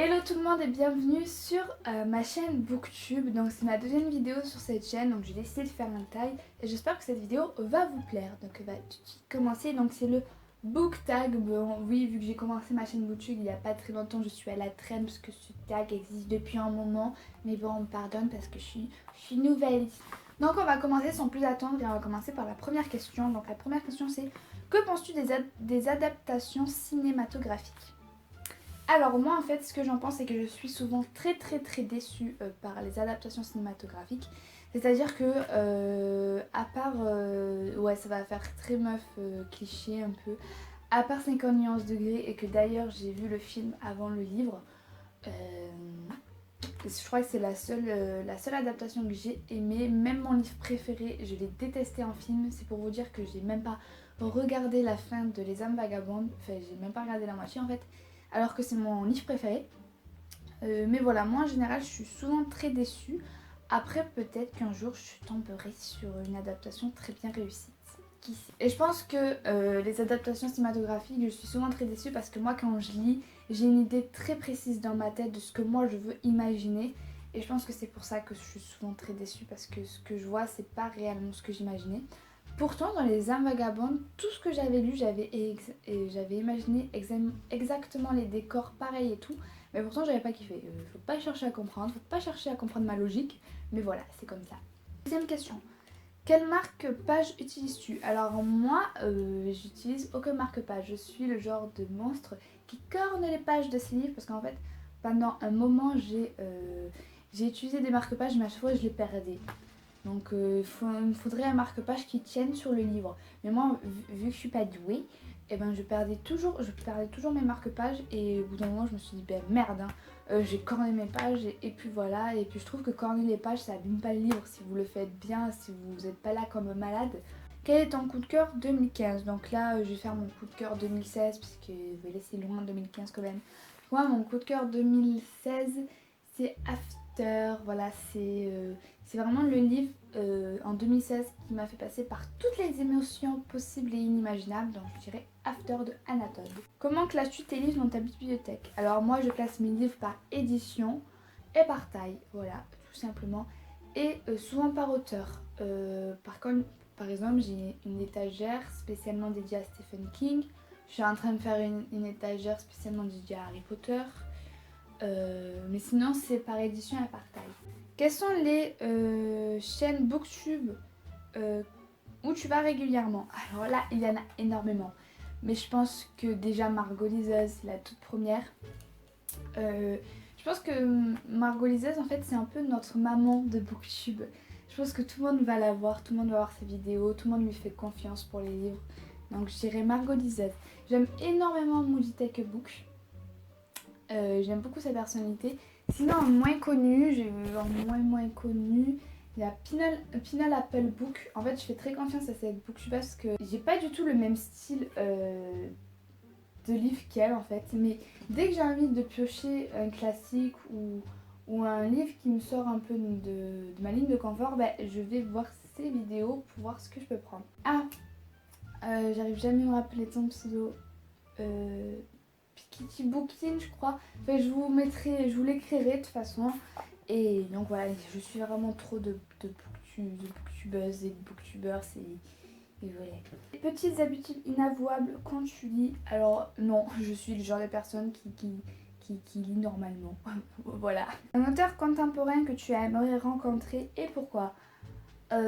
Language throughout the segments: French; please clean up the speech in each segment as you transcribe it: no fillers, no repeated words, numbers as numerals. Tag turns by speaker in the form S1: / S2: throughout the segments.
S1: Hello tout le monde et bienvenue sur ma chaîne Booktube. Donc c'est ma deuxième vidéo sur cette chaîne, donc j'ai décidé de faire un tag et j'espère que cette vidéo va vous plaire. Donc on va tout de suite commencer. Donc c'est le book tag. Bon, oui, vu que j'ai commencé ma chaîne Booktube il n'y a pas très longtemps, je suis à la traîne parce que ce tag existe depuis un moment. Mais bon, on me pardonne parce que je suis nouvelle. Donc on va commencer sans plus attendre et on va commencer par la première question. Donc la première question c'est: que penses-tu des adaptations cinématographiques? Alors moi en fait ce que j'en pense c'est que je suis souvent très déçue par les adaptations cinématographiques. C'est-à-dire que à part, ouais ça va faire très meuf cliché un peu, à part 50 nuances degrés et que d'ailleurs j'ai vu le film avant le livre, je crois que c'est la seule adaptation que j'ai aimée. Même mon livre préféré je l'ai détesté en film. C'est pour vous dire que j'ai même pas regardé la fin de Les âmes vagabondes, enfin j'ai même pas regardé la moitié en fait, alors que c'est mon livre préféré. Mais voilà, moi en général je suis souvent très déçue. Après peut-être qu'un jour je tomberai sur une adaptation très bien réussie. Qui sait. Et je pense que les adaptations cinématographiques, je suis souvent très déçue parce que moi quand je lis, j'ai une idée très précise dans ma tête de ce que moi je veux imaginer. Et je pense que c'est pour ça que je suis souvent très déçue, parce que ce que je vois c'est pas réellement ce que j'imaginais. Pourtant, dans Les âmes vagabondes, tout ce que j'avais lu, j'avais imaginé exactement les décors pareils et tout. Mais pourtant, j'avais pas kiffé. Faut pas chercher à comprendre, faut pas chercher à comprendre ma logique. Mais voilà, c'est comme ça. Deuxième question. Quelle marque-page utilises-tu? Alors moi, j'utilise aucun marque-page. Je suis le genre de monstre qui corne les pages de ses livres parce qu'en fait, pendant un moment, j'ai utilisé des marque-pages, mais à chaque fois, je les perdais. Donc il me faudrait un marque-page qui tienne sur le livre. Mais moi, vu que je suis pas douée, et ben je perdais toujours mes marque-pages. Et au bout d'un moment, je me suis dit, ben merde, hein, j'ai corné mes pages et puis voilà. Et puis je trouve que corner les pages, ça abîme pas le livre si vous le faites bien, si vous n'êtes pas là comme un malade. Quel est ton coup de cœur 2015? Donc là, je vais faire mon coup de cœur 2016, puisque je vais laisser loin 2015 quand même. Moi, mon coup de cœur 2016, c'est After. Voilà, c'est vraiment le livre en 2016 qui m'a fait passer par toutes les émotions possibles et inimaginables. Donc je dirais After de Anna Todd. Comment classes-tu tes livres dans ta bibliothèque? Alors moi je classe mes livres par édition et par taille, voilà, tout simplement. Et souvent par auteur. Par exemple, j'ai une étagère spécialement dédiée à Stephen King. Je suis en train de faire une étagère spécialement dédiée à Harry Potter. Mais sinon c'est par édition et par taille. Quelles sont les chaînes Booktube où tu vas régulièrement? Alors là, il y en a énormément. Mais je pense que déjà Margot Liseuse, c'est la toute première. Je pense que Margot Liseuse, en fait, c'est un peu notre maman de Booktube. Je pense que tout le monde va la voir, tout le monde va voir ses vidéos, tout le monde lui fait confiance pour les livres. Donc je dirais Margot Liseuse. J'aime énormément Moody Take a Book. J'aime beaucoup sa personnalité. Sinon, en moins connu, moins connu, il y a Pinal Apple Book. En fait, je fais très confiance à cette booktuber parce que j'ai pas du tout le même style de livre qu'elle en fait. Mais dès que j'ai envie de piocher un classique ou un livre qui me sort un peu de ma ligne de confort, bah, je vais voir ses vidéos pour voir ce que je peux prendre. J'arrive jamais à me rappeler ton pseudo. Kitty Bookin je crois. Enfin, je vous l'écrirai de toute façon. Et donc voilà, je suis vraiment trop de booktubeuses et de booktubeurs. Et voilà. Petites habitudes inavouables quand tu lis. Alors non, je suis le genre de personne qui lit normalement. Voilà. Un auteur contemporain que tu aimerais rencontrer et pourquoi? Alors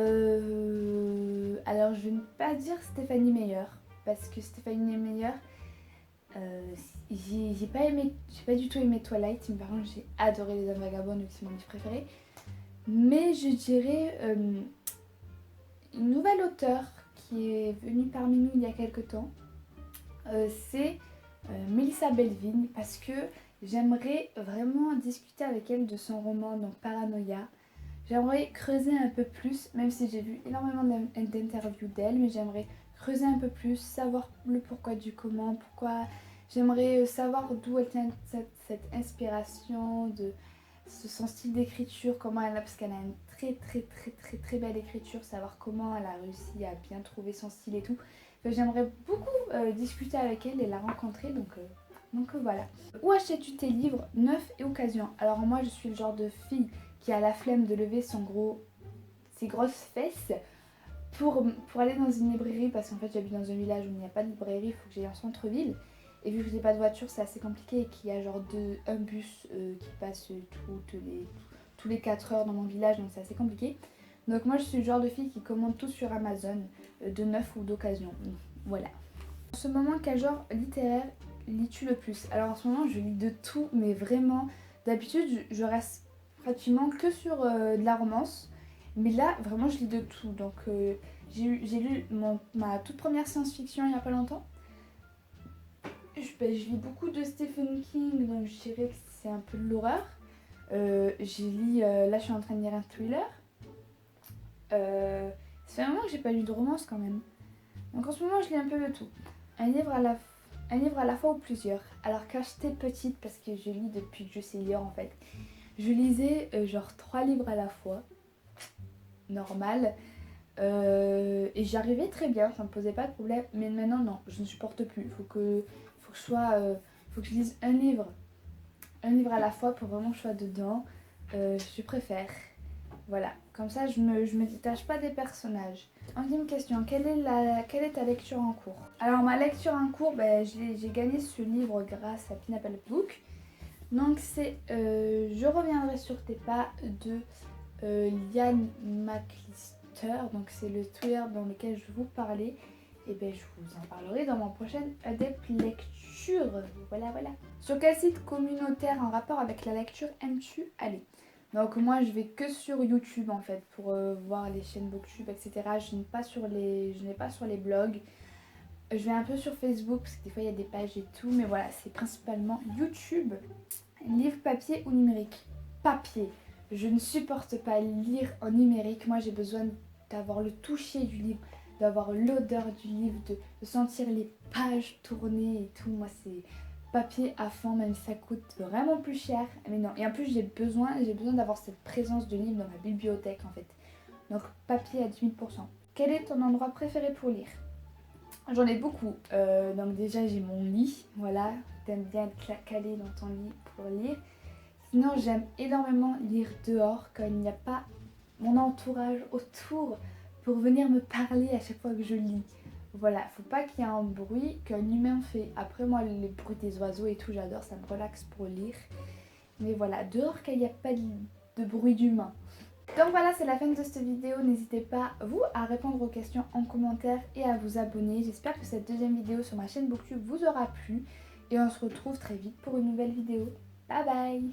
S1: je vais ne pas dire Stéphanie Meyer. Parce que Stéphanie Meyer, j'ai pas du tout aimé Twilight, mais par contre j'ai adoré Les âmes vagabondes, c'est mon livre préféré. Mais je dirais une nouvelle auteure qui est venue parmi nous il y a quelques temps, c'est Melissa Belvin, parce que j'aimerais vraiment discuter avec elle de son roman, donc Paranoia. J'aimerais creuser un peu plus, même si j'ai vu énormément d'interviews d'elle, mais j'aimerais creuser un peu plus, savoir le pourquoi du comment, pourquoi. J'aimerais savoir d'où elle tient cette inspiration, de son style d'écriture, comment elle a, parce qu'elle a une très belle écriture, savoir comment elle a réussi à bien trouver son style et tout. Enfin, j'aimerais beaucoup discuter avec elle et la rencontrer, donc Donc voilà. Où achètes-tu tes livres neufs et occasion? Alors moi je suis le genre de fille qui a la flemme de lever ses grosses fesses pour aller dans une librairie, parce qu'en fait j'habite dans un village où il n'y a pas de librairie, il faut que j'aille en centre-ville. Et vu que j'ai pas de voiture, c'est assez compliqué et qu'il y a genre un bus qui passe tous les 4 heures dans mon village, donc c'est assez compliqué. Donc moi je suis le genre de fille qui commande tout sur Amazon, de neuf ou d'occasion. Voilà. En ce moment, quel genre littéraire lis-tu le plus? Alors en ce moment je lis de tout, mais vraiment, d'habitude je reste pratiquement que sur de la romance. Mais là vraiment je lis de tout. Donc j'ai lu ma toute première science-fiction il y a pas longtemps. Je lis beaucoup de Stephen King, donc je dirais que c'est un peu de l'horreur. Là je suis en train de lire un thriller. Ça fait un moment que j'ai pas lu de romance quand même. Donc en ce moment je lis un peu de tout. Un livre à la fois ou plusieurs. Alors quand j'étais petite, parce que je lis depuis que je sais lire en fait, je lisais genre 3 livres à la fois. Normal. Et j'y arrivais très bien, ça me posait pas de problème. Mais maintenant non, je ne supporte plus. Faut que je lise un livre à la fois pour vraiment que je sois dedans. Je préfère. Voilà, comme ça je me détache pas des personnages. Ultime question, quelle est ta lecture en cours? Alors ma lecture en cours, j'ai gagné ce livre grâce à Pineapple Book. Donc c'est Je reviendrai sur tes pas de Ian McLister. Donc c'est le thriller dans lequel je vous parlais. Et je vous en parlerai dans mon prochain Adepte Lecture. Voilà. Sur quel site communautaire en rapport avec la lecture aimes-tu aller? Donc moi je vais que sur YouTube en fait pour voir les chaînes Booktube, etc. Je n'ai pas sur les blogs. Je vais un peu sur Facebook parce que des fois il y a des pages et tout. Mais voilà, c'est principalement YouTube. Livre papier ou numérique? Papier. Je ne supporte pas lire en numérique. Moi j'ai besoin d'avoir le toucher du livre, d'avoir l'odeur du livre, de sentir les pages tourner et tout. Moi c'est papier à fond, même si ça coûte vraiment plus cher. Mais non, et en plus j'ai besoin d'avoir cette présence de livre dans ma bibliothèque en fait. Donc papier à 10 000%. Quel est ton endroit préféré pour lire? J'en ai beaucoup. Donc déjà j'ai mon lit, voilà. T'aimes bien être calé dans ton lit pour lire. Sinon j'aime énormément lire dehors quand il n'y a pas mon entourage autour pour venir me parler à chaque fois que je lis. Voilà, faut pas qu'il y ait un bruit qu'un humain fait. Après moi les bruits des oiseaux et tout j'adore, ça me relaxe pour lire. Mais voilà, dehors qu'il n'y a pas de bruit d'humain. Donc voilà, c'est la fin de cette vidéo. N'hésitez pas vous à répondre aux questions en commentaire et à vous abonner. J'espère que cette deuxième vidéo sur ma chaîne Booktube vous aura plu. Et on se retrouve très vite pour une nouvelle vidéo. Bye bye!